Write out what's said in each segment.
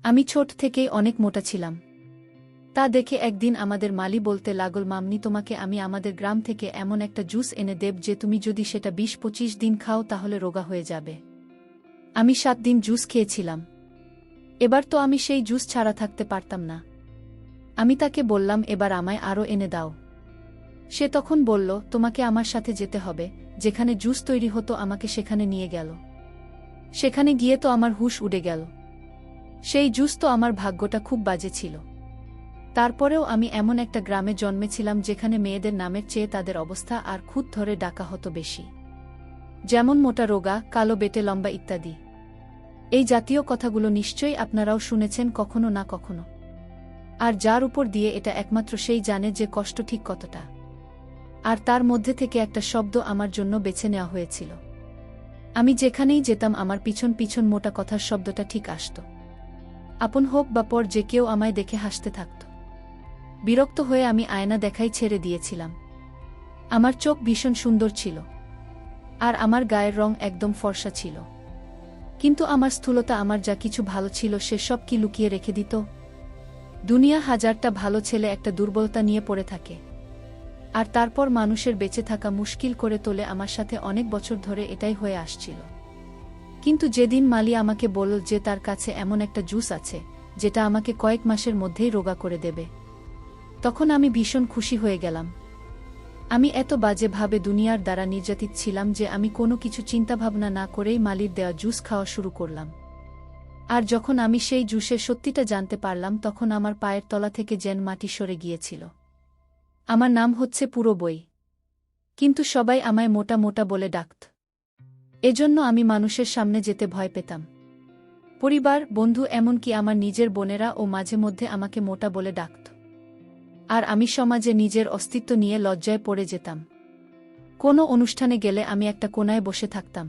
আমি ছোট থেকেই অনেক মোটা ছিলাম। তা দেখে একদিন আমাদের মালি বলতে লাগল, মামনি, তোমাকে আমি আমাদের গ্রাম থেকে এমন একটা জুস এনে দেব যে তুমি যদি সেটা ২০-২৫ দিন খাও তাহলে রোগা হয়ে যাবে। আমি ৭ দিন জুস খেয়েছিলাম। এবার তো আমি সেই জুস ছাড়া থাকতে পারতাম না। আমি তাকে বললাম, এবার আমায় আরও এনে দাও। সে তখন বলল, তোমাকে আমার সাথে যেতে হবে, যেখানে জুস তৈরি হতো আমাকে সেখানে নিয়ে গেল। সেখানে গিয়ে তো আমার হুঁশ উড়ে গেল। সেই জুস তো আমার ভাগ্যটা খুব বাজে ছিল। তারপরেও আমি এমন একটা গ্রামে জন্মেছিলাম যেখানে মেয়েদের নামের চেয়ে তাদের অবস্থা আর খুদ ধরে ডাকা হতো বেশি, যেমন মোটা, রোগা, কালো, বেটে, লম্বা ইত্যাদি। এই জাতীয় কথাগুলো নিশ্চয়ই আপনারাও শুনেছেন কখনো না কখনো। আর যার উপর দিয়ে এটা একমাত্র সেই জানে যে কষ্ট ঠিক কতটা। আর তার মধ্যে থেকে একটা শব্দ আমার জন্য বেছে নেওয়া হয়েছিল। আমি যেখানেই যেতাম আমার পিছন পিছন মোটা কথার শব্দটা ঠিক আসত। আপন হোক বা পর, যে কেউ আমায় দেখে হাসতে থাকত। বিরক্ত হয়ে আমি আয়না দেখাই ছেড়ে দিয়েছিলাম। আমার চোখ ভীষণ সুন্দর ছিল, আর আমার গায়ের রং একদম ফর্সা ছিল। কিন্তু আমার স্থূলতা, আমার যা কিছু ভালো ছিল সেসব কি লুকিয়ে রেখে দিত? দুনিয়া হাজারটা ভালো ছেলে একটা দুর্বলতা নিয়ে পড়ে থাকে, আর তারপর মানুষের বেঁচে থাকা মুশকিল করে তোলে। আমার সাথে অনেক বছর ধরে এটাই হয়ে আসছিল। কিন্তু যেদিন মালি আমাকে বলল যে তার কাছে এমন একটা জুস আছে যেটা আমাকে কয়েক মাসের মধ্যেই রোগা করে দেবে, তখন আমি ভীষণ খুশি হয়ে গেলাম। আমি এত বাজেভাবে দুনিয়ার দ্বারা নির্যাতিত ছিলাম যে আমি কোনো কিছু চিন্তাভাবনা না করেই মালির দেওয়া জুস খাওয়া শুরু করলাম। আর যখন আমি সেই জুসের সত্যিটা জানতে পারলাম তখন আমার পায়ের তলা থেকে যেন মাটি সরে গিয়েছিল। আমার নাম হচ্ছে পুরবই, কিন্তু সবাই আমায় মোটা মোটা বলে ডাকত। এজন্য আমি মানুষের সামনে যেতে ভয় পেতাম। পরিবার, বন্ধু, এমনকি আমার নিজের বোনেরা ও মাঝে মধ্যে আমাকে মোটা বলে ডাকত। আর আমি সমাজে নিজের অস্তিত্ব নিয়ে লজ্জায় পড়ে যেতাম। কোনো অনুষ্ঠানে গেলে আমি একটা কোণায় বসে থাকতাম।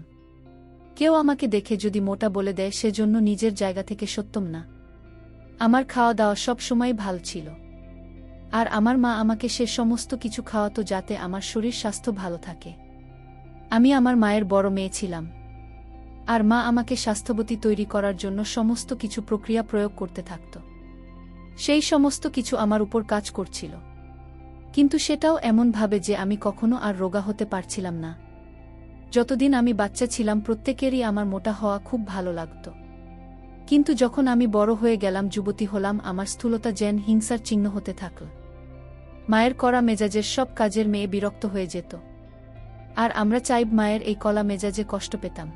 কেউ আমাকে দেখে যদি মোটা বলে দেয় সেজন্য নিজের জায়গা থেকে সত্যম না। আমার খাওয়া দাওয়া সব সময় ভালো ছিল, আর আমার মা আমাকে সে সমস্ত কিছু খাওয়াতো যাতে আমার শরীর স্বাস্থ্য ভালো থাকে। আমি আমার মায়ের বড় মেয়ে ছিলাম, আর মা আমাকে স্বাস্থ্যবতী তৈরি করার জন্য সমস্ত কিছু প্রক্রিয়া প্রয়োগ করতে থাকত। সেই সমস্ত কিছু আমার উপর কাজ করছিল, কিন্তু সেটাও এমনভাবে যে আমি কখনো আর রোগা হতে পারছিলাম না। যতদিন আমি বাচ্চা ছিলাম প্রত্যেকেরই আমার মোটা হওয়া খুব ভালো লাগত। কিন্তু যখন আমি বড় হয়ে গেলাম, যুবতী হলাম, আমার স্থূলতা যেন হিংসার চিহ্ন হতে থাকল। মায়ের কড়া মেজাজের সব কাজের মেয়ে বিরক্ত হয়ে যেত, আর আমরা চাইব মায়ের এই কলা মেজাজে কষ্ট পেতাম।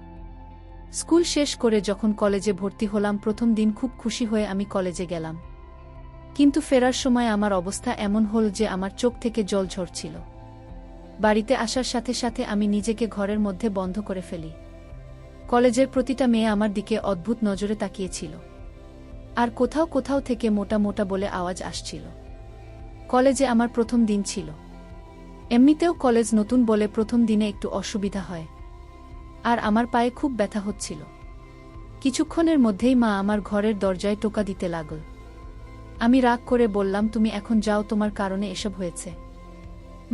স্কুল শেষ করে যখন কলেজে ভর্তি হলাম, প্রথম দিন খুব খুশি হয়ে আমি কলেজে গেলাম। কিন্তু ফেরার সময় আমার অবস্থা এমন হল যে আমার চোখ থেকে জল ঝরছিল। বাড়িতে আসার সাথে সাথে আমি নিজেকে ঘরের মধ্যে বন্ধ করে ফেলি। কলেজের প্রতিটা মেয়ে আমার দিকে অদ্ভুত নজরে তাকিয়েছিল, আর কোথাও কোথাও থেকে মোটা মোটা বলে আওয়াজ আসছিল। কলেজে আমার প্রথম দিন ছিল। এমনিতেও কলেজ নতুন বলে প্রথম দিনে একটু অসুবিধা হয়, আর আমার পায়ে খুব ব্যথা হচ্ছিল। কিছুক্ষণের মধ্যেই মা আমার ঘরের দরজায় টোকা দিতে লাগল। আমি রাগ করে বললাম, তুমি এখন যাও, তোমার কারণে এসব হয়েছে।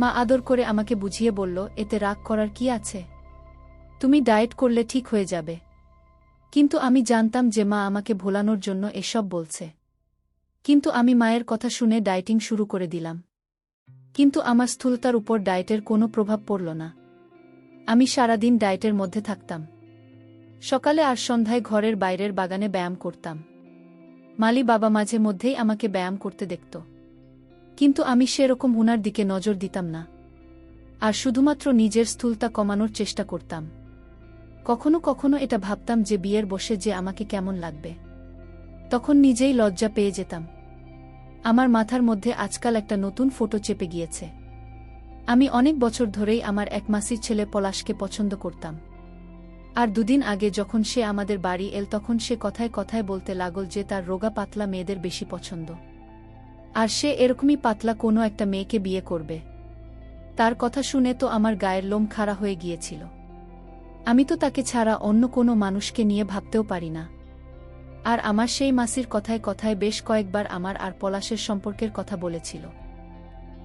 মা আদর করে আমাকে বুঝিয়ে বলল, এতে রাগ করার কি আছে? তুমি ডায়েট করলে ঠিক হয়ে যাবে। কিন্তু আমি জানতাম যে মা আমাকে ভোলানোর জন্য এসব বলছে। কিন্তু আমি মায়ের কথা শুনে ডায়েটিং শুরু করে দিলাম। কিন্তু আমার স্থূলতার উপর ডায়েটের কোনো প্রভাব পড়ল না। আমি সারাদিন ডায়েটের মধ্যে থাকতাম। সকালে আর সন্ধ্যায় ঘরের বাইরের বাগানে ব্যায়াম করতাম। মালি বাবা মাঝে মধ্যেই আমাকে ব্যায়াম করতে দেখত, কিন্তু আমি সেরকম উনার দিকে নজর দিতাম না, আর শুধুমাত্র নিজের স্থূলতা কমানোর চেষ্টা করতাম। কখনো কখনো এটা ভাবতাম যে বিয়ের বসে যে আমাকে কেমন লাগবে। তখন নিজেই লজ্জা পেয়ে যেতাম। আমার মাথার মধ্যে আজকাল একটা নতুন ফটো চেপে গিয়েছে। আমি অনেক বছর ধরেই আমার এক মাসির ছেলে পলাশকে পছন্দ করতাম। আর দুদিন আগে যখন সে আমাদের বাড়ি এল তখন সে কথায় কথায় বলতে লাগল যে তার রোগা পাতলা মেয়েদের বেশি পছন্দ, আর সে এরকমই পাতলা কোনো একটা মেয়েকে বিয়ে করবে। তার কথা শুনে তো আমার গায়ের লোম খাড়া হয়ে গিয়েছিল। আমি তো তাকে ছাড়া অন্য কোনো মানুষকে নিয়ে ভাবতেও পারি না। আর আমার সেই মাসির কথায় কথায় বেশ কয়েকবার আমার আর পলাশের সম্পর্কের কথা বলেছিল।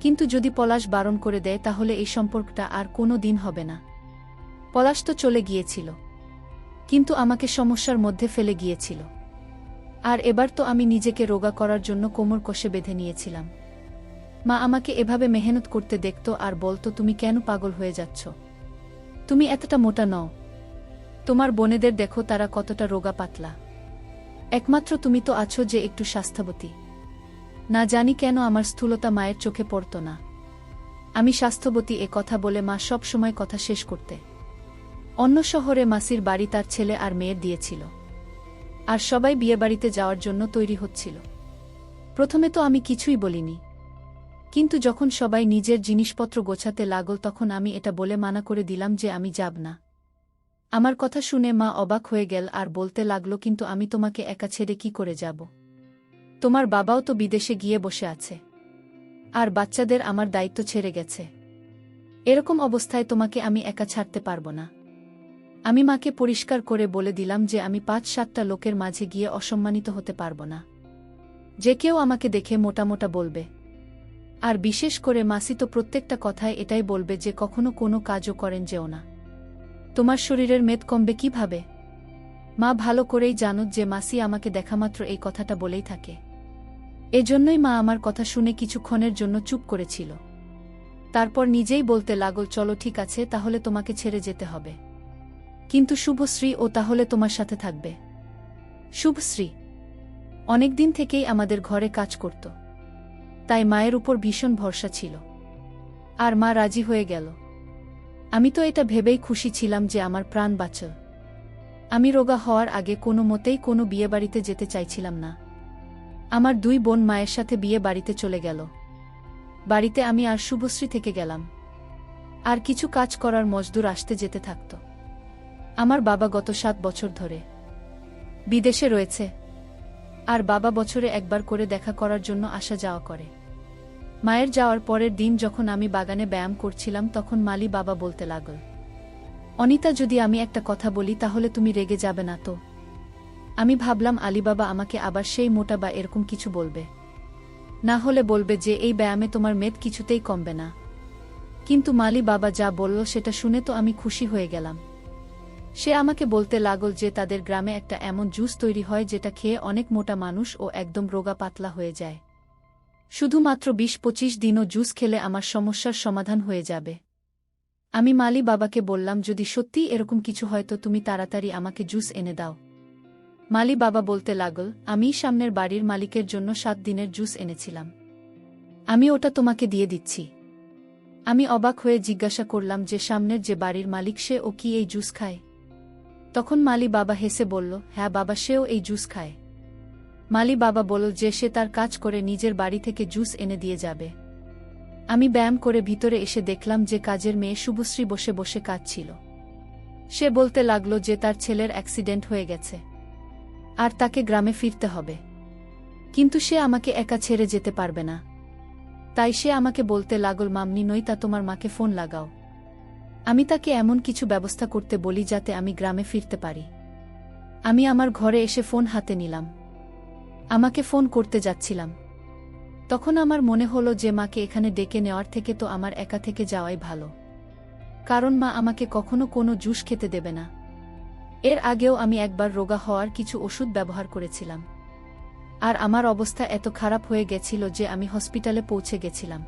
কিন্তু যদি পলাশ বারণ করে দেয় তাহলে এই সম্পর্কটা আর কোনো দিন হবে না। পলাশ তো চলে গিয়েছিল, কিন্তু আমাকে সমস্যার মধ্যে ফেলে গিয়েছিল। আর এবার তো আমি নিজেকে রোগা করার জন্য কোমর কষে বেঁধে নিয়েছিলাম। মা আমাকে এভাবে মেহনত করতে দেখত আর বলতো, তুমি কেন পাগল হয়ে যাচ্ছ? তুমি এতটা মোটা নও। তোমার বোনেদের দেখো, তারা কতটা রোগা পাতলা। একমাত্র তুমি তো আছো যে একটু স্বাস্থ্যবতী। না জানি কেন আমার স্থূলতা মায়ের চোখে পড়ত না। আমি স্বাস্থ্যবতী এ কথা বলে মা সব সময় কথা শেষ করতে। অন্য শহরে মাসির বাড়ি তার ছেলে আর মেয়ের দিয়েছিল, আর সবাই বিয়েবাড়িতে যাওয়ার জন্য তৈরি হচ্ছিল। প্রথমে তো আমি কিছুই বলিনি, কিন্তু যখন সবাই নিজের জিনিসপত্র গোছাতে লাগল তখন আমি এটা বলে মানা করে দিলাম যে আমি যাব না। আমার কথা শুনে মা অবাক হয়ে গেল আর বলতে লাগল, কিন্তু আমি তোমাকে একা ছেড়ে কি করে যাব? তোমার বাবাও তো বিদেশে গিয়ে বসে আছে, আর বাচ্চাদের আমার দায়িত্ব ছেড়ে গেছে। এরকম অবস্থায় তোমাকে আমি একা ছাড়তে পারব না। আমি মাকে পরিষ্কার করে বলে দিলাম যে আমি ৫-৭টা লোকের মাঝে গিয়ে অসম্মানিত হতে পারব না। যে কেউ আমাকে দেখে মোটা মোটা বলবে, আর বিশেষ করে মাসি তো প্রত্যেকটা কথায় এটাই বলবে যে কখনো কোনো কাজও করেন যেও না। তোমার শরীরের মেদ কমবে কিভাবে? মা ভালো করেই জানো যে মাসি আমাকে দেখামাত্র এই কথাটা বলেই থাকে। এজন্যই মা আমার কথা শুনে কিছুক্ষণের জন্য চুপ করেছিল। তারপর নিজেই বলতে লাগল, চলো ঠিক আছে, তাহলে তোমাকে ছেড়ে যেতে হবে। কিন্তু শুভশ্রী, ও তাহলে তোমার সাথে থাকবে? শুভশ্রী অনেকদিন থেকেই আমাদের ঘরে কাজ করত, তাই মায়ের উপর ভীষণ ভরসা ছিল, আর মা রাজি হয়ে গেল। আমি তো এটা ভেবেই খুশি ছিলাম যে আমার প্রাণ বাঁচল। আমি রোগা হওয়ার আগে কোনো মতেই কোনো বিয়েবাড়িতে যেতে চাইছিলাম না। আমার 2 বোন মায়ের সাথে বিয়ে বাড়িতে চলে গেল। বাড়িতে আমি আর শুভশ্রী থেকে গেলাম, আর কিছু কাজ করার মজদুর আসতে যেতে থাকত। আমার বাবা গত 7 বছর ধরে বিদেশে রয়েছে, আর বাবা বছরে একবার করে দেখা করার জন্য আসা যাওয়া করে। মায়ের যাওয়ার পরের দিন যখন আমি বাগানে ব্যায়াম করছিলাম তখন মালি বাবা বলতে লাগল, অনিতা, যদি আমি একটা কথা বলি তাহলে তুমি রেগে যাবে না তো? আমি ভাবলাম আলীবাবা আমাকে আবার সেই মোটা বা এরকম কিছু বলবে, না হলে বলবে যে এই ব্যায়ামে তোমার মেদ কিছুতেই কমবে না। কিন্তু মালি বাবা যা বলল সেটা শুনে তো আমি খুশি হয়ে গেলাম। সে আমাকে বলতে লাগল যে তাদের গ্রামে একটা এমন জুস তৈরি হয় যেটা খেয়ে অনেক মোটা মানুষ ও একদম রোগা পাতলা হয়ে যায়। শুধুমাত্র 20-25 দিনও জুস খেলে আমার সমস্যার সমাধান হয়ে যাবে। আমি মালি বাবাকে বললাম, যদি সত্যিই এরকম কিছু হয় তো তুমি তাড়াতাড়ি আমাকে জুস এনে দাও। মালি বাবা বলতে লাগল, আমিই সামনের বাড়ির মালিকের জন্য 7 দিনের জুস এনেছিলাম, আমি ওটা তোমাকে দিয়ে দিচ্ছি। আমি অবাক হয়ে জিজ্ঞাসা করলাম যে সামনের যে বাড়ির মালিক সে ও কি এই জুস খায়? তখন মালি বাবা হেসে বলল, হ্যাঁ বাবা, সেও এই জুস খায়। মালি বাবা বলল যে সে তার কাজ করে নিজের বাড়ি থেকে জুস এনে দিয়ে যাবে। আমি ব্যায়াম করে ভিতরে এসে দেখলাম যে কাজের মেয়ে শুভশ্রী বসে বসে কাঁদছিল। সে বলতে লাগল যে তার ছেলের অ্যাক্সিডেন্ট হয়ে গেছে, আর তাকে গ্রামে ফিরতে হবে। কিন্তু সে আমাকে একা ছেড়ে যেতে পারবে না। তাই সে আমাকে বলতে লাগল, মামনি, নইতা তোমার মাকে ফোন লাগাও। আমি তাকে এমন কিছু ব্যবস্থা করতে বলি যাতে আমি গ্রামে ফিরতে পারি। আমি আমার ঘরে এসে ফোন হাতে নিলাম, আমাকে ফোন করতে যাচ্ছিলাম। তখন আমার মনে হলো যে মাকে এখানে ডেকে নেওয়ার থেকে তো আমার একা থেকে যাওয়াই ভালো, কারণ মা আমাকে কখনো কোনো জুস খেতে দেবে না। এর আগেও আমি একবার রোগা হওয়ার কিছু ওষুধ ব্যবহার করেছিলাম, আর আমার অবস্থা এত খারাপ হয়ে গেছিল যে আমি হসপিটালে পৌঁছে গেছিলাম।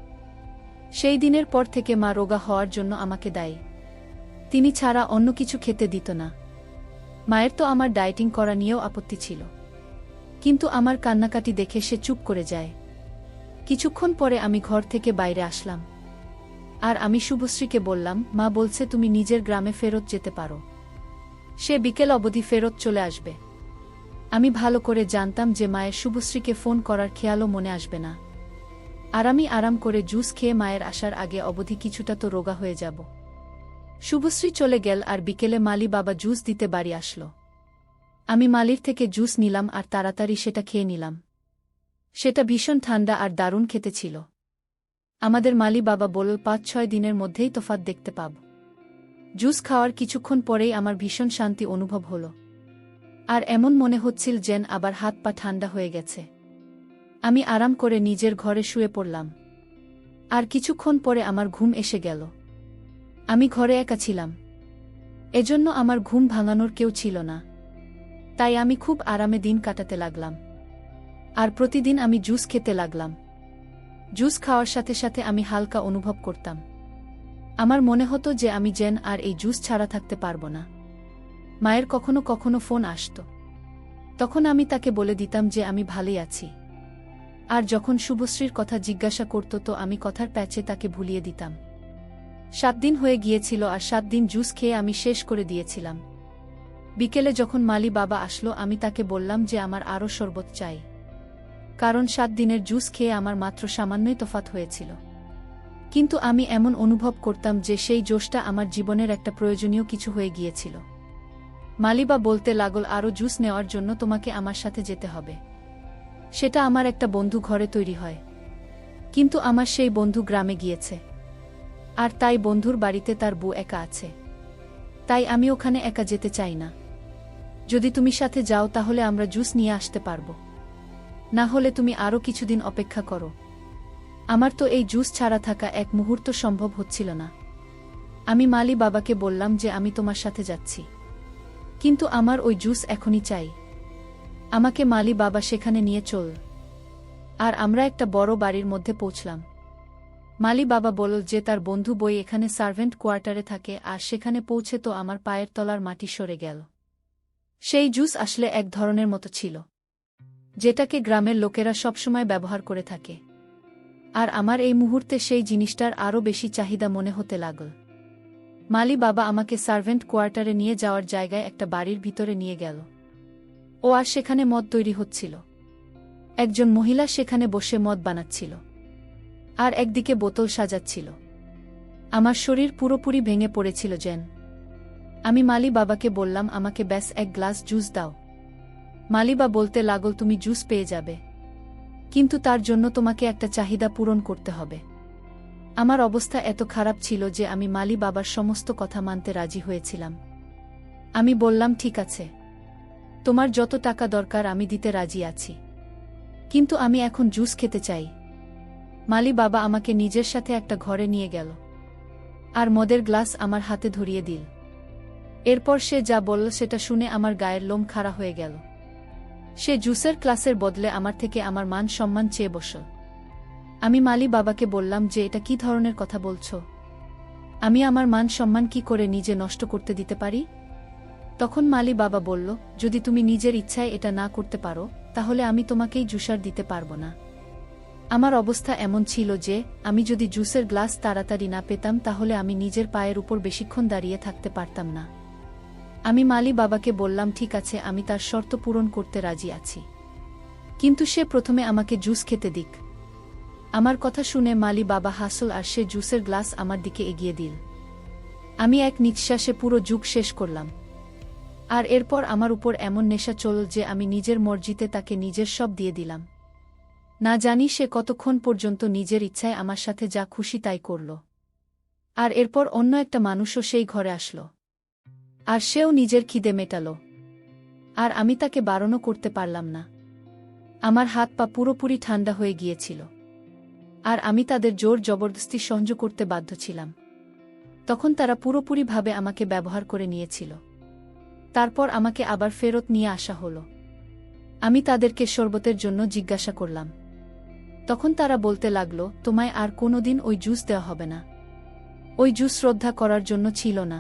সেই দিনের পর থেকে মা রোগা হওয়ার জন্য আমাকে দায়ী। তিনি ছাড়া অন্য কিছু খেতে দিত না। মায়ের তো আমার ডায়েটিং করা নিয়েও আপত্তি ছিল, কিন্তু আমার কান্নাকাটি দেখে সে চুপ করে যায়। কিছুক্ষণ পরে আমি ঘর থেকে বাইরে আসলাম, আর আমি শুভশ্রীকে বললাম, মা বলছে তুমি নিজের গ্রামে ফেরত যেতে পারো। সে বিকেল অবধি ফেরত চলে আসবে। আমি ভালো করে জানতাম যে মায়ের শুভশ্রীকে ফোন করার খেয়ালও মনে আসবে না, আর আমি আরাম করে জুস খেয়ে মায়ের আসার আগে অবধি কিছুটা তো রোগা হয়ে যাব। শুভশ্রী চলে গেল, আর বিকেলে মালি বাবা জুস দিতে বাড়ি আসলো। আমি মালির থেকে জুস নিলাম আর তাড়াতাড়ি সেটা খেয়ে নিলাম। সেটা ভীষণ ঠান্ডা আর দারুণ খেতে ছিল। আমাদের মালি বাবা বলল, 5-6 দিনের মধ্যেই তফাৎ দেখতে পাব। জুস খাওয়ার কিছুক্ষণ পরেই আমার ভীষণ শান্তি অনুভব হলো, আর এমন মনে হচ্ছিল যেন আবার হাত পা ঠান্ডা হয়ে গেছে। আমি আরাম করে নিজের ঘরে শুয়ে পড়লাম, আর কিছুক্ষণ পরে আমার ঘুম এসে গেল। আমি ঘরে একা ছিলাম, এজন্য আমার ঘুম ভাঙানোর কেউ ছিল না, তাই আমি খুব আরামে দিন কাটাতে লাগলাম। আর প্রতিদিন আমি জুস খেতে লাগলাম। জুস খাওয়ার সাথে সাথে আমি হালকা অনুভব করতাম। আমার মনে হতো যে আমি যেন আর এই জুস ছাড়া থাকতে পারব না। মায়ের কখনো কখনো ফোন আসত। তখন আমি তাকে বলে দিতাম যে আমি ভালোই আছি। আর যখন শুভশ্রীর কথা জিজ্ঞাসা করত তো আমি কথার প্যাচে তাকে ভুলিয়ে দিতাম। 7 দিন হয়ে গিয়েছিল আর 7 দিন জুস খেয়ে আমি শেষ করে দিয়েছিলাম। বিকেলে যখন মালি বাবা আসলো আমি তাকে বললাম যে আমার আরও শরবত চাই, কারণ 7 দিনের জুস খেয়ে আমার মাত্র সামান্যই তফাৎ হয়েছিল। কিন্তু আমি এমন অনুভব করতাম যে সেই জোশটা আমার জীবনের একটা প্রয়োজনীয় কিছু হয়ে গিয়েছিল। মালিবা বলতে লাগল, আরও জুস নেওয়ার জন্য তোমাকে আমার সাথে যেতে হবে। সেটা আমার একটা বন্ধু ঘরে তৈরি হয়, কিন্তু আমার সেই বন্ধু গ্রামে গিয়েছে, আর তাই বন্ধুর বাড়িতে তার বউ একা আছে। তাই আমি ওখানে একা যেতে চাই না। যদি তুমি সাথে যাও তাহলে আমরা জুস নিয়ে আসতে পারবো, না হলে তুমি আরও কিছুদিন অপেক্ষা করো। আমার তো এই জুস ছাড়া থাকা এক মুহূর্ত সম্ভব হচ্ছিল না। আমি মালি বাবাকে বললাম যে আমি তোমার সাথে যাচ্ছি, কিন্তু আমার ওই জুস এখনই চাই। আমাকে মালি বাবা সেখানে নিয়ে চল। আর আমরা একটা বড় বাড়ির মধ্যে পৌঁছলাম। মালি বাবা বলল যে তার বন্ধু বই এখানে সার্ভেন্ট কোয়ার্টারে থাকে, আর সেখানে পৌঁছে তো আমার পায়ের তলার মাটি সরে গেল। সেই জুস আসলে এক ধরনের মতো ছিল, যেটাকে গ্রামের লোকেরা সবসময় ব্যবহার করে থাকে। আর আমার এই মুহূর্তে সেই জিনিসটার আরও বেশি চাহিদা মনে হতে লাগল। মালি বাবা আমাকে সার্ভেন্ট কোয়ার্টারে নিয়ে যাওয়ার জায়গায় একটা বাড়ির ভিতরে নিয়ে গেল। ও আর সেখানে মদ তৈরি হচ্ছিল। একজন মহিলা সেখানে বসে মদ বানাচ্ছিল, আর একদিকে বোতল সাজাচ্ছিল। আমার শরীর পুরোপুরি ভেঙে পড়েছিল যেন। আমি মালি বাবাকে বললাম, আমাকে ব্যাস এক গ্লাস জুস দাও। মালিবা বলতে লাগল, তুমি জুস পেয়ে যাবে, কিন্তু তার জন্য তোমাকে একটা চাহিদা পূরণ করতে হবে। আমার অবস্থা এত খারাপ ছিল যে আমি মালি বাবার সমস্ত কথা মানতে রাজি হয়েছিলাম। আমি বললাম, ঠিক আছে, তোমার যত টাকা দরকার আমি দিতে রাজি আছি, কিন্তু আমি এখন জুস খেতে চাই। মালি বাবা আমাকে নিজের সাথে একটা ঘরে নিয়ে গেল, আর মদের গ্লাস আমার হাতে ধরিয়ে দিল। এরপর সে যা বলল সেটা শুনে আমার গায়ের লোম খাড়া হয়ে গেল। সে জুসের ক্লাসের বদলে আমার থেকে আমার মান সম্মান চেয়ে বসল। আমি মালি বাবাকে বললাম যে এটা কি ধরনের কথা বলছো? আমি আমার মান সম্মান কি করে নিজে নষ্ট করতে দিতে পারি? তখন মালি বাবা বলল, যদি তুমি নিজের ইচ্ছায় এটা না করতে পারো তাহলে আমি তোমাকেই জুসার দিতে পারবো না। আমার অবস্থা এমন ছিল যে আমি যদি জুসের গ্লাস তাড়াতাড়ি না পেতাম তাহলে আমি নিজের পায়ের উপর বেশিক্ষণ দাঁড়িয়ে থাকতে পারতাম না। আমি মালি বাবাকে বললাম, ঠিক আছে, আমি তার শর্ত পূরণ করতে রাজি আছি, কিন্তু সে প্রথমে আমাকে জুস খেতে দিক। আমার কথা শুনে মালি বাবা হাসল আর সে জুসের গ্লাস আমার দিকে এগিয়ে দিল। আমি এক নিঃশ্বাসে পুরো জুগ শেষ করলাম। আর এরপর আমার উপর এমন নেশা চলল যে আমি নিজের মর্জিতে তাকে নিজের সব দিয়ে দিলাম। না জানি সে কতক্ষণ পর্যন্ত নিজের ইচ্ছায় আমার সাথে যা খুশি তাই করল। আর এরপর অন্য একটা মানুষও সেই ঘরে আসলো, আর সেও নিজের খিদে মেটাল। আর আমি তাকে বারণও করতে পারলাম না। আমার হাত পা পুরোপুরি ঠান্ডা হয়ে গিয়েছিল, আর আমি তাদের জোর জবরদস্তি সহ্য করতে বাধ্য ছিলাম। তখন তারা পুরোপুরিভাবে আমাকে ব্যবহার করে নিয়েছিল। তারপর আমাকে আবার ফেরত নিয়ে আসা হলো। আমি তাদেরকে শরবতের জন্য জিজ্ঞাসা করলাম। তখন তারা বলতে লাগলো, তোমায় আর কোনোদিন ওই জুস দেওয়া হবে না। ওই জুস শ্রদ্ধা করার জন্য ছিল না,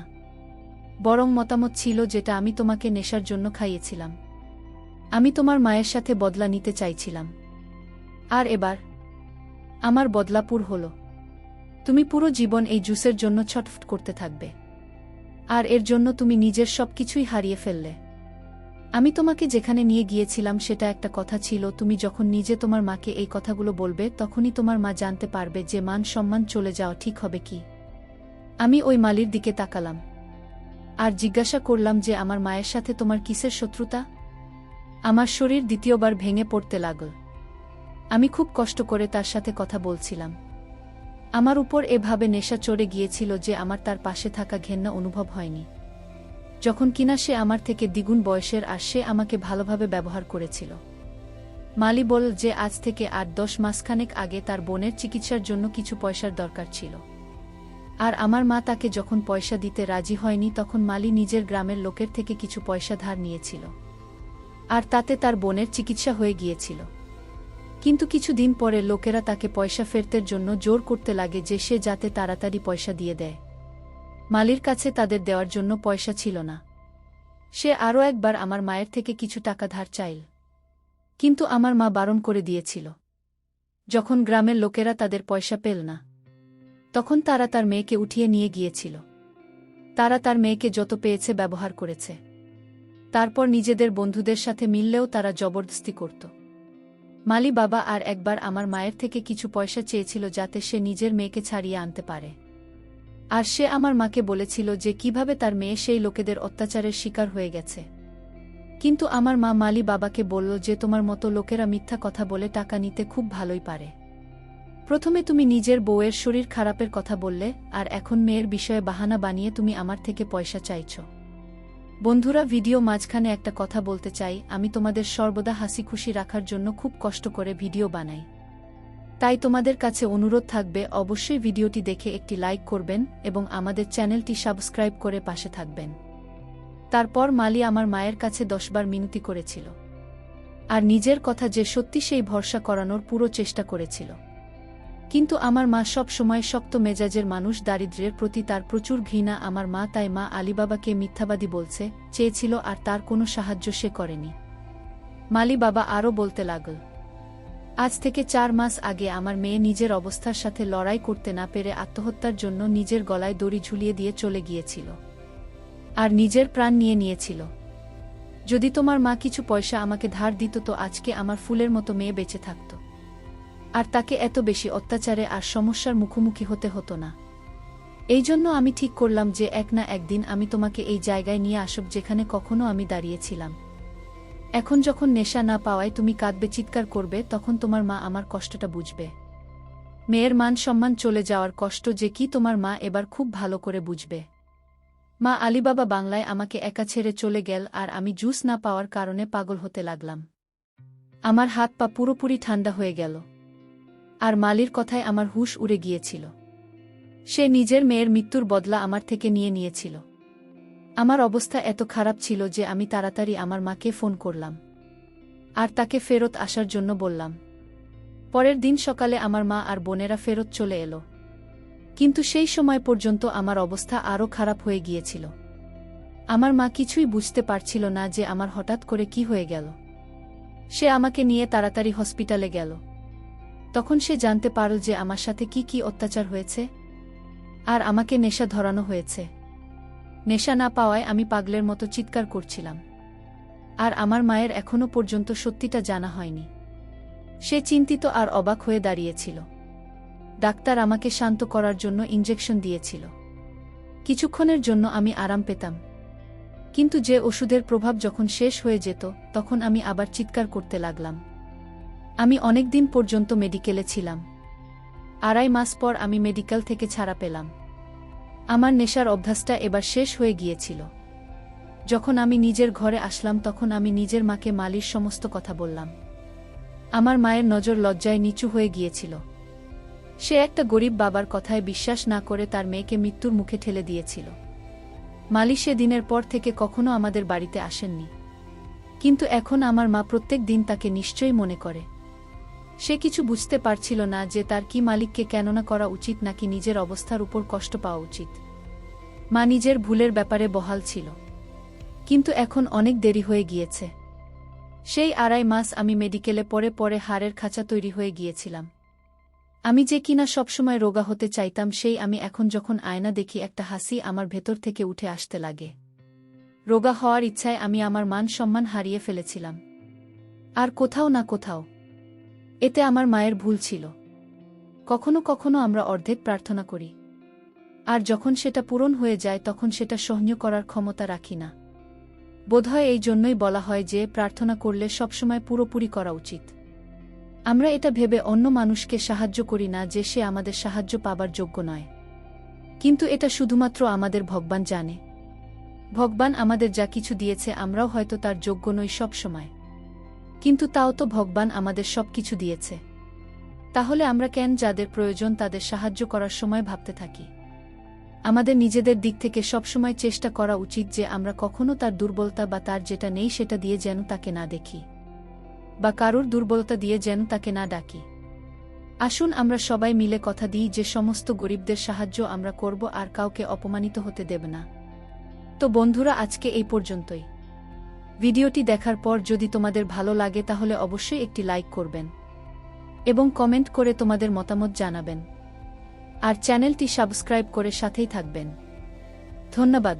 বরং মতামত ছিল যেটা আমি তোমাকে নেশার জন্য খাইয়েছিলাম। আমি তোমার মায়ের সাথে বদলা নিতে চাইছিলাম, আর এবার আমার বদলাপুর হলো। তুমি পুরো জীবন এই জুসের জন্য ছটফট করতে থাকবে, আর এর জন্য তুমি নিজের সবকিছুই হারিয়ে ফেললে। আমি তোমাকে যেখানে নিয়ে গিয়েছিলাম সেটা একটা কথা ছিল, তুমি যখন নিজে তোমার মাকে এই কথাগুলো বলবে তখনই তোমার মা জানতে পারবে যে মান সম্মান চলে যাওয়া ঠিক হবে কি। আমি ওই মালির দিকে তাকালাম আর জিজ্ঞাসা করলাম যে আমার মায়ের সাথে তোমার কিসের শত্রুতা? আমার শরীর দ্বিতীয়বার ভেঙে পড়তে লাগল। আমি খুব কষ্ট করে তার সাথে কথা বলছিলাম। আমার উপর এভাবে নেশা চড়ে গিয়েছিল যে আমার তার পাশে থাকা ঘেন্না অনুভব হয়নি, যখন কিনা সে আমার থেকে দ্বিগুণ বয়সের আর সে আমাকে ভালোভাবে ব্যবহার করেছিল। মালি বলল যে আজ থেকে 8-10 মাসখানেক আগে তার বোনের চিকিৎসার জন্য কিছু পয়সার দরকার ছিল, আর আমার মা তাকে যখন পয়সা দিতে রাজি হয়নি তখন মালি নিজের গ্রামের লোকের থেকে কিছু পয়সা ধার নিয়েছিল, আর তাতে তার বোনের চিকিৎসা হয়ে গিয়েছিল। কিন্তু কিছুদিন পরে লোকেরা তাকে পয়সা ফেরতের জন্য জোর করতে লাগে যে সে যাতে তাড়াতাড়ি পয়সা দিয়ে দেয়। মালির কাছে তাদের দেওয়ার জন্য পয়সা ছিল না। সে আরও একবার আমার মায়ের থেকে কিছু টাকা ধার চাইল, কিন্তু আমার মা বারণ করে দিয়েছিল। যখন গ্রামের লোকেরা তাদের পয়সা পেল না, তখন তারা তার মেয়েকে উঠিয়ে নিয়ে গিয়েছিল। তারা তার মেয়েকে যত পেয়েছে ব্যবহার করেছে। তারপর নিজেদের বন্ধুদের সাথে মিললেও তারা জবরদস্তি করত। মালি বাবা আর একবার আমার মায়ের থেকে কিছু পয়সা চেয়েছিল যাতে সে নিজের মেয়েকে ছাড়িয়ে আনতে পারে। আর সে আমার মাকে বলেছিল যে কিভাবে তার মেয়ে সেই লোকেদের অত্যাচারের শিকার হয়ে গেছে। কিন্তু আমার মা মালি বাবাকে বলল যে তোমার মতো লোকেরা মিথ্যা কথা বলে টাকা নিতে খুব ভালোই পারে। প্রথমে তুমি নিজের বউয়ের শরীর খারাপের কথা বললে, আর এখন মেয়ের বিষয়ে বাহানা বানিয়ে তুমি আমার থেকে পয়সা চাইছ। বন্ধুরা, ভিডিও মাঝখানে একটা কথা বলতে চাই। আমি তোমাদের সর্বদা হাসি খুশি রাখার জন্য খুব কষ্ট করে ভিডিও বানাই। তাই তোমাদের কাছে অনুরোধ থাকবে অবশ্যই ভিডিওটি দেখে একটি লাইক করবেন এবং আমাদের চ্যানেলটি সাবস্ক্রাইব করে পাশে থাকবেন। তারপর মালি আমার মায়ের কাছে 10 বার মিনতি করেছিল, আর নিজের কথা যে সত্যি সেই ভরসা করানোর পুরো চেষ্টা করেছিল। কিন্তু আমার মা সব সময় শক্ত মেজাজের মানুষ, দারিদ্র্যের প্রতি তার প্রচুর ঘৃণা। আমার মা তাই মা আলিবাবাকে মিথ্যাবাদী বলছে চেয়েছিল, আর তার কোনো সাহায্য সে করেনি। মালি বাবা আরও বলতে লাগল, আজ থেকে 4 মাস আগে আমার মেয়ে নিজের অবস্থার সাথে লড়াই করতে না পেরে আত্মহত্যার জন্য নিজের গলায় দড়ি ঝুলিয়ে দিয়ে চলে গিয়েছিল, আর নিজের প্রাণ নিয়ে নিয়েছিল। যদি তোমার মা কিছু পয়সা আমাকে ধার দিত তো আজকে আমার ফুলের মতো মেয়ে বেঁচে থাকত, আর তাকে এত বেশি অত্যাচারে আর সমস্যার মুখোমুখি হতে হতো না। এই জন্য আমি ঠিক করলাম যে এক না একদিন আমি তোমাকে এই জায়গায় নিয়ে আসব যেখানে কখনো আমি দাঁড়িয়েছিলাম। এখন যখন নেশা না পাওয়ায় তুমি কাঁদবে, চিৎকার করবে, তখন তোমার মা আমার কষ্টটা বুঝবে। মেয়ের মান সম্মান চলে যাওয়ার কষ্ট যে কি তোমার মা এবার খুব ভালো করে বুঝবে। মা আলিবাবা বাংলায় আমাকে একা ছেড়ে চলে গেল, আর আমি জুস না পাওয়ার কারণে পাগল হতে লাগলাম। আমার হাত পা পুরোপুরি ঠান্ডা হয়ে গেল, আর মালির কথায় আমার হুঁশ উড়ে গিয়েছিল। সে নিজের মেয়ের মৃত্যুর বদলা আমার থেকে নিয়ে নিয়েছিল। আমার অবস্থা এত খারাপ ছিল যে আমি তাড়াতাড়ি আমার মাকে ফোন করলাম, আর তাকে ফেরত আসার জন্য বললাম। পরের দিন সকালে আমার মা আর বোনেরা ফেরত চলে এলো, কিন্তু সেই সময় পর্যন্ত আমার অবস্থা আরও খারাপ হয়ে গিয়েছিল। আমার মা কিছুই বুঝতে পারছিল না যে আমার হঠাৎ করে কি হয়ে গেল। সে আমাকে নিয়ে তাড়াতাড়ি হসপিটালে গেল। তখন সে জানতে পারল যে আমার সাথে কি কি অত্যাচার হয়েছে, আর আমাকে নেশা ধরানো হয়েছে। নেশা না পাওয়ায় আমি পাগলের মতো চিৎকার করছিলাম, আর আমার মায়ের এখনো পর্যন্ত সত্যিটা জানা হয়নি। সে চিন্তিত আর অবাক হয়ে দাঁড়িয়েছিল। ডাক্তার আমাকে শান্ত করার জন্য ইনজেকশন দিয়েছিল। কিছুক্ষণের জন্য আমি আরাম পেতাম, কিন্তু যে ওষুধের প্রভাব যখন শেষ হয়ে যেত তখন আমি আবার চিৎকার করতে লাগলাম। আমি অনেক দিন পর্যন্ত মেডিকেলে ছিলাম। 2.5 মাস পর আমি মেডিকেল থেকে ছাড়া পেলাম। আমার নেশার অভ্যাসটা এবার শেষ হয়ে গিয়েছিল। যখন আমি নিজের ঘরে আসলাম তখন আমি নিজের মাকে মালির সমস্ত কথা বললাম। আমার মায়ের নজর লজ্জায় নিচু হয়ে গিয়েছিল। সে একটা গরিব বাবার কথায় বিশ্বাস না করে তার মেয়েকে মৃত্যুর মুখে ঠেলে দিয়েছিল। মালি সে দিনের পর থেকে কখনো আমাদের বাড়িতে আসেননি, কিন্তু এখন আমার মা প্রত্যেক দিন তাকে নিশ্চয়ই মনে করে। সে কিছু বুঝতে পারছিল না যে তার কি মালিককে কেননা করা উচিত নাকি নিজের অবস্থার উপর কষ্ট পাওয়া উচিত। মা নিজের ভুলের ব্যাপারে বহাল ছিল, কিন্তু এখন অনেক দেরি হয়ে গিয়েছে। সেই 2.5 মাস আমি মেডিকেলে পড়ে পড়ে হাড়ের খাঁচা তৈরি হয়ে গিয়েছিলাম। আমি যে কিনা সবসময় রোগা হতে চাইতাম, সেই আমি এখন যখন আয়না দেখি একটা হাসি আমার ভেতর থেকে উঠে আসতে লাগে। রোগা হওয়ার ইচ্ছায় আমি আমার মান সম্মান হারিয়ে ফেলেছিলাম। আর কোথাও না কোথাও এতে আমার মায়ের ভুল ছিল। কখনো কখনো আমরা অর্ধেক প্রার্থনা করি, আর যখন সেটা পূরণ হয়ে যায় তখন সেটা সহ্য করার ক্ষমতা রাখি না। বোধহয় এই জন্যই বলা হয় যে প্রার্থনা করলে সবসময় পুরোপুরি করা উচিত। আমরা এটা ভেবে অন্য মানুষকে সাহায্য করি না যে সে আমাদের সাহায্য পাবার যোগ্য নয়, কিন্তু এটা শুধুমাত্র আমাদের ভগবান জানে। ভগবান আমাদের যা কিছু দিয়েছে আমরাও হয়তো তার যোগ্য নই সব সময়, কিন্তু তাও তো ভগবান আমাদের সব কিছু দিয়েছে। তাহলে আমরা কেন যাদের প্রয়োজন তাদের সাহায্য করার সময় ভাবতে থাকি? আমাদের নিজেদের দিক থেকে সবসময় চেষ্টা করা উচিত যে আমরা কখনো তার দুর্বলতা বা তার যেটা নেই সেটা দিয়ে যেন তাকে না দেখি। বা কারুর দুর্বলতা দিয়ে যেন তাকে না ডাকি। আসুন আমরা সবাই মিলে কথা দিই যে সমস্ত গরিবদের সাহায্য আমরা করব আর কাউকে অপমানিত হতে দেব না। তো বন্ধুরা, আজকে এই পর্যন্তই। ভিডিওটি দেখার পর যদি তোমাদের ভালো লাগে তাহলে অবশ্যই একটি লাইক করবেন এবং কমেন্ট করে তোমাদের মতামত জানাবেন। আর চ্যানেলটি সাবস্ক্রাইব করে সাথেই থাকবেন। ধন্যবাদ।